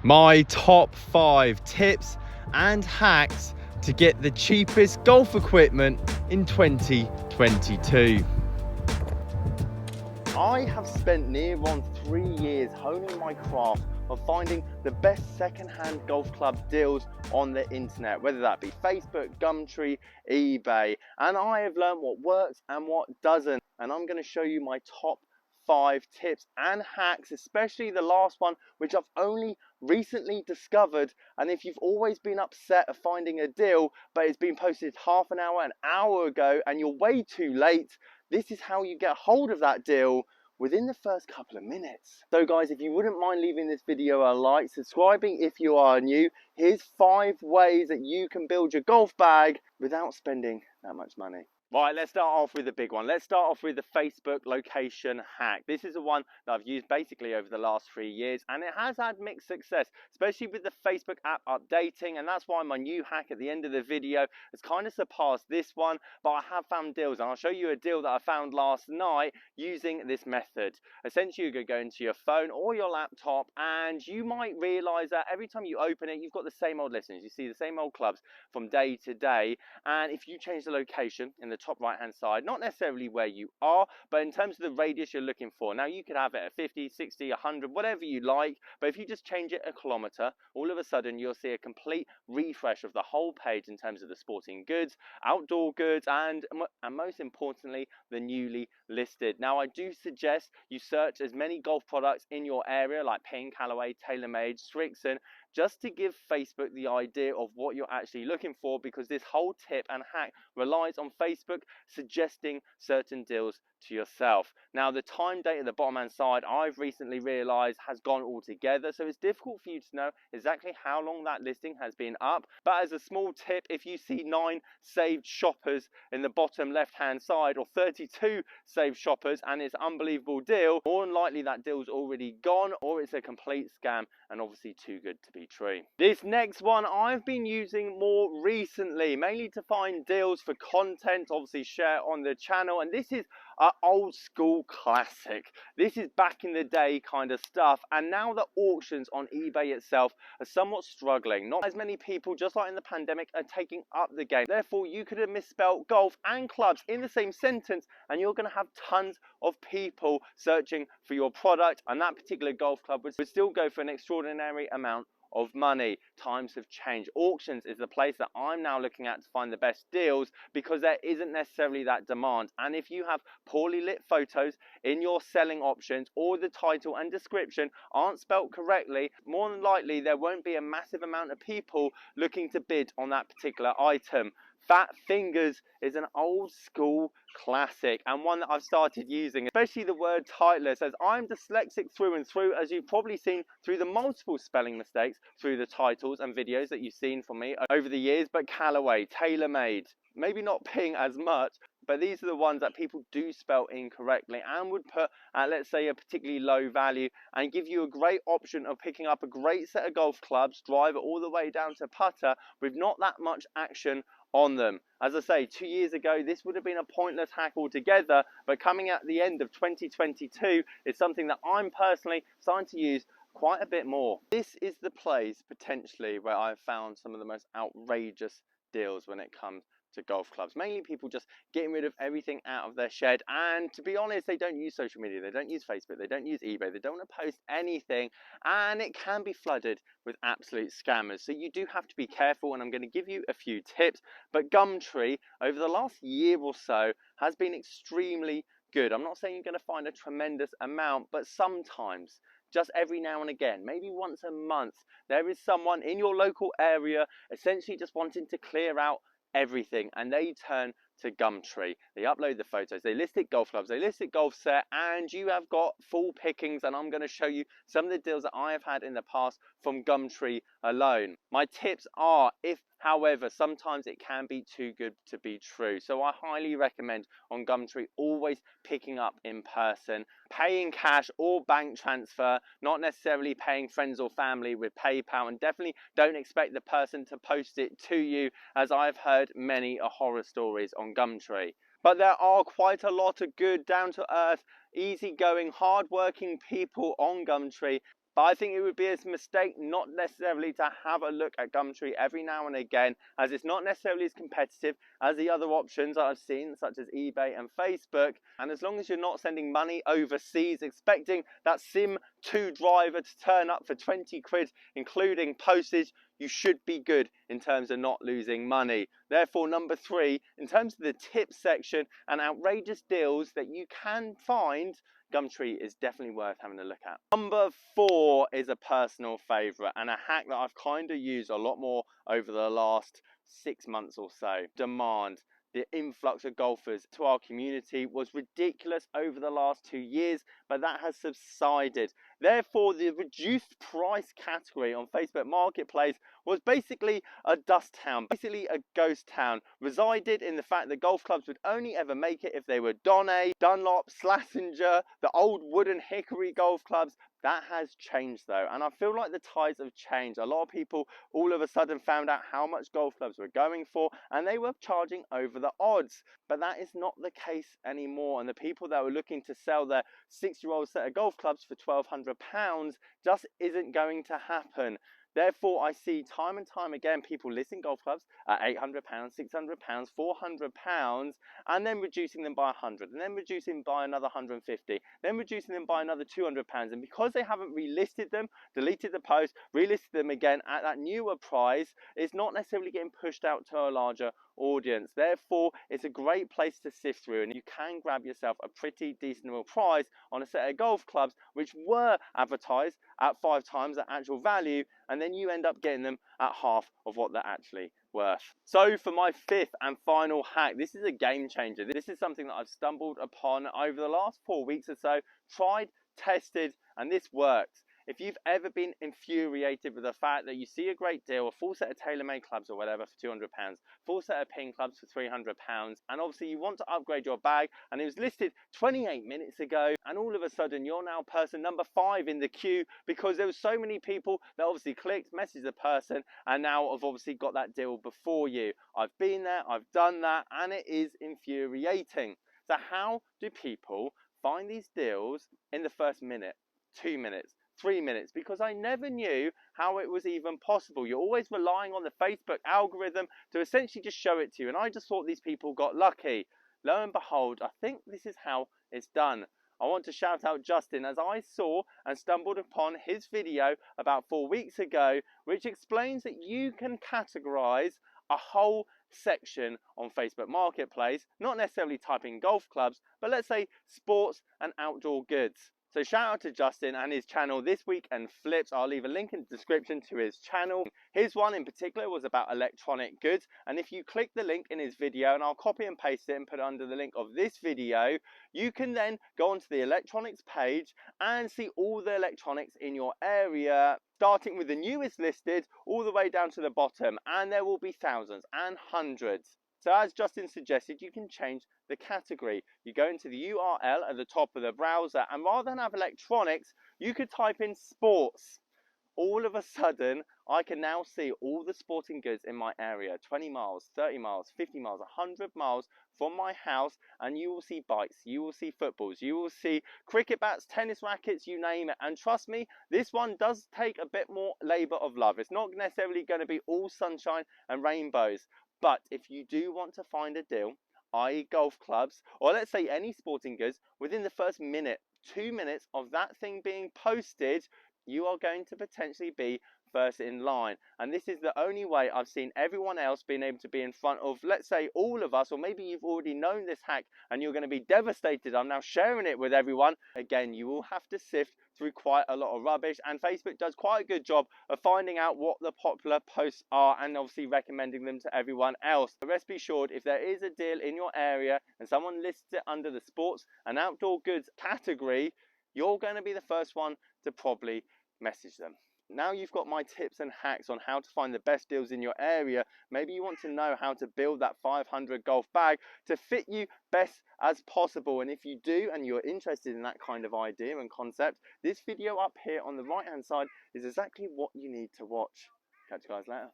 My top 5 tips and hacks to get the cheapest golf equipment in 2022. I have spent near on 3 years honing my craft of finding the best second-hand golf club deals on the internet, whether that be Facebook, Gumtree, eBay, and I have learned what works and what doesn't, and I'm going to show you my top 5 tips and hacks, especially the last one, which I've only recently discovered. And if you've always been upset of finding a deal but it's been posted half an hour ago and you're way too late, this is how you get hold of that deal within the first couple of minutes. So guys, if you wouldn't mind leaving this video a like, subscribing if you are new, here's 5 ways that you can build your golf bag without spending that much money. Right, let's start off with the big one. Let's start off with the Facebook location hack. This is the one that I've used basically over the last 3 years, and it has had mixed success, especially with the Facebook app updating, and that's why my new hack at the end of the video has kind of surpassed this one. But I have found deals, and I'll show you a deal that I found last night using this method. Essentially, you could go into your phone or your laptop, and you might realize that every time you open it, you've got the same old listings. You see the same old clubs from day to day, and if you change the location in the top right hand side, not necessarily where you are, but in terms of the radius you're looking for. Now you could have it at 50, 60, 100, whatever you like, but if you just change it a kilometer, all of a sudden you'll see a complete refresh of the whole page in terms of the sporting goods, outdoor goods, and most importantly, the newly listed. Now I do suggest you search as many golf products in your area like Ping, Callaway, TaylorMade, Strixon, just to give Facebook the idea of what you're actually looking for, because this whole tip and hack relies on Facebook suggesting certain deals to yourself. Now the time date at the bottom hand side, I've recently realized has gone altogether, so it's difficult for you to know exactly how long that listing has been up. But as a small tip, if you see 9 saved shoppers in the bottom left hand side or 32 saved shoppers and it's an unbelievable deal, more than likely that deal's already gone or it's a complete scam and obviously too good to be true. This next one I've been using more recently, mainly to find deals for content, obviously share on the channel, and this is an old school classic. This is back in the day kind of stuff, and now the auctions on eBay itself are somewhat struggling. Not as many people, just like in the pandemic, are taking up the game. Therefore, you could have misspelled golf and clubs in the same sentence, and you're going to have tons of people searching for your product, and that particular golf club would still go for an extraordinary amount of money. Times have changed. Auctions is the place that I'm now looking at to find the best deals, because there isn't necessarily that demand. And if you have poorly lit photos in your selling options, or the title and description aren't spelt correctly, more than likely there won't be a massive amount of people looking to bid on that particular item. Fat Fingers is an old school classic, and one that I've started using, especially the word titless, as I'm dyslexic through and through, as you've probably seen through the multiple spelling mistakes through the titles and videos that you've seen from me over the years. But Callaway, TaylorMade, maybe not Ping as much, but these are the ones that people do spell incorrectly and would put at, let's say, a particularly low value, and give you a great option of picking up a great set of golf clubs, driver all the way down to putter, with not that much action on them. As I say, 2 years ago this would have been a pointless hack altogether, but coming at the end of 2022, it's something that I'm personally starting to use quite a bit more. This is the place potentially where I've found some of the most outrageous deals when it comes to golf clubs. Mainly people just getting rid of everything out of their shed, and to be honest, they don't use social media, they don't use Facebook, they don't use eBay, they don't want to post anything, and it can be flooded with absolute scammers. So you do have to be careful, and I'm going to give you a few tips. But Gumtree over the last year or so has been extremely good. I'm not saying you're going to find a tremendous amount, but sometimes, just every now and again, maybe once a month, there is someone in your local area essentially just wanting to clear out everything, and they turn to Gumtree. They upload the photos, they list it golf clubs, they list it golf set, and you have got full pickings. And I'm going to show you some of the deals that I have had in the past from Gumtree alone. My tips are, if however sometimes it can be too good to be true, so I highly recommend on Gumtree always picking up in person, paying cash or bank transfer, not necessarily paying friends or family with PayPal, and definitely don't expect the person to post it to you, as I've heard many horror stories on Gumtree. But there are quite a lot of good, down-to-earth, easygoing, hard-working people on Gumtree, But I think it would be a mistake not necessarily to have a look at Gumtree every now and again, as it's not necessarily as competitive as the other options that I've seen, such as eBay and Facebook. And as long as you're not sending money overseas, expecting that Sim 2 driver to turn up for 20 quid, including postage, you should be good in terms of not losing money. Therefore, number 3, in terms of the tips section and outrageous deals that you can find, Gumtree is definitely worth having a look at. Number 4 is a personal favourite and a hack that I've kind of used a lot more over the last 6 months or so. Demand. The influx of golfers to our community was ridiculous over the last 2 years, but that has subsided. Therefore, the reduced price category on Facebook Marketplace was basically a dust town, basically a ghost town, resided in the fact that golf clubs would only ever make it if they were Donne, Dunlop, Slazenger, the old wooden hickory golf clubs. That has changed though, and I feel like the tides have changed. A lot of people all of a sudden found out how much golf clubs were going for, and they were charging over the odds. But that is not the case anymore, and the people that were looking to sell their 6-year-old set of golf clubs for £1,200 just isn't going to happen. Therefore, I see time and time again people listing golf clubs at £800, £600, £400, and then reducing them by 100, and then reducing by another 150, then reducing them by another £200. And because they haven't relisted them, deleted the post, relisted them again at that newer price, it's not necessarily getting pushed out to a larger audience. Therefore, it's a great place to sift through, and you can grab yourself a pretty decent price on a set of golf clubs which were advertised at 5 times the actual value, and then you end up getting them at half of what they're actually worth. So for my 5th and final hack, this is a game changer. This is something that I've stumbled upon over the last 4 weeks or so, tried, tested, and this works. If you've ever been infuriated with the fact that you see a great deal, a full set of tailor-made clubs or whatever for £200, full set of pin clubs for £300, and obviously you want to upgrade your bag, and it was listed 28 minutes ago, and all of a sudden you're now person number 5 in the queue because there were so many people that obviously clicked, messaged the person, and now have obviously got that deal before you. I've been there, I've done that, and it is infuriating. So how do people find these deals in the first minute, 2 minutes, 3 minutes? Because I never knew how it was even possible. You're always relying on the Facebook algorithm to essentially just show it to you, and I just thought these people got lucky. Lo and behold, I think this is how it's done. I want to shout out Justin, as I saw and stumbled upon his video about 4 weeks ago, which explains that you can categorize a whole section on Facebook Marketplace, not necessarily typing golf clubs, but let's say sports and outdoor goods. So shout out to Justin and his channel This Week and Flips. I'll leave a link in the description to his channel. His one in particular was about electronic goods, and if you click the link in his video, and I'll copy and paste it and put it under the link of this video, you can then go onto the electronics page and see all the electronics in your area, starting with the newest listed all the way down to the bottom, and there will be thousands and hundreds. So as Justin suggested, you can change the category. You go into the URL at the top of the browser, and rather than have electronics, you could type in sports. All of a sudden, I can now see all the sporting goods in my area, 20 miles, 30 miles, 50 miles, 100 miles from my house, and you will see bikes, you will see footballs, you will see cricket bats, tennis rackets, you name it. And trust me, this one does take a bit more labour of love. It's not necessarily going to be all sunshine and rainbows. But if you do want to find a deal, i.e. golf clubs, or let's say any sporting goods, within the first minute, 2 minutes of that thing being posted, you are going to potentially be first in line. And this is the only way I've seen everyone else being able to be in front of, let's say, all of us, or maybe you've already known this hack and you're going to be devastated. I'm now sharing it with everyone. Again, you will have to sift through quite a lot of rubbish, and Facebook does quite a good job of finding out what the popular posts are and obviously recommending them to everyone else. But rest be assured, if there is a deal in your area and someone lists it under the sports and outdoor goods category, you're going to be the first one to probably message them. Now you've got my tips and hacks on how to find the best deals in your area. Maybe you want to know how to build that 500 golf bag to fit you best as possible. And if you do and you're interested in that kind of idea and concept, this video up here on the right hand side is exactly what you need to watch. Catch you guys later.